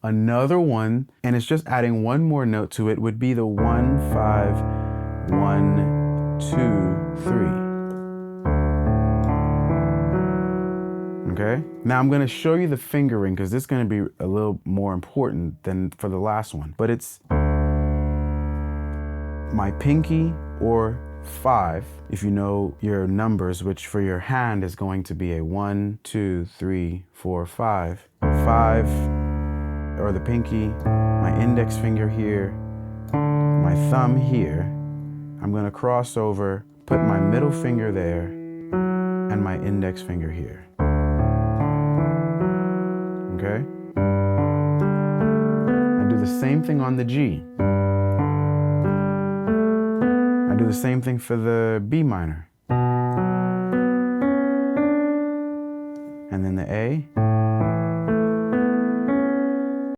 Another one, and it's just adding one more note to it, would be the 1, 5, 1, 2, 3. Okay? Now I'm gonna show you the fingering because this is gonna be a little more important than for the last one. But it's my pinky or 5, if you know your numbers, which for your hand is going to be a 1, 2, 3, 4, 5. 5, or the pinky, my index finger here, my thumb here. I'm gonna cross over, put my middle finger there, and my index finger here. Okay? I do the same thing on the G. I do the same thing for the B minor. And then the A.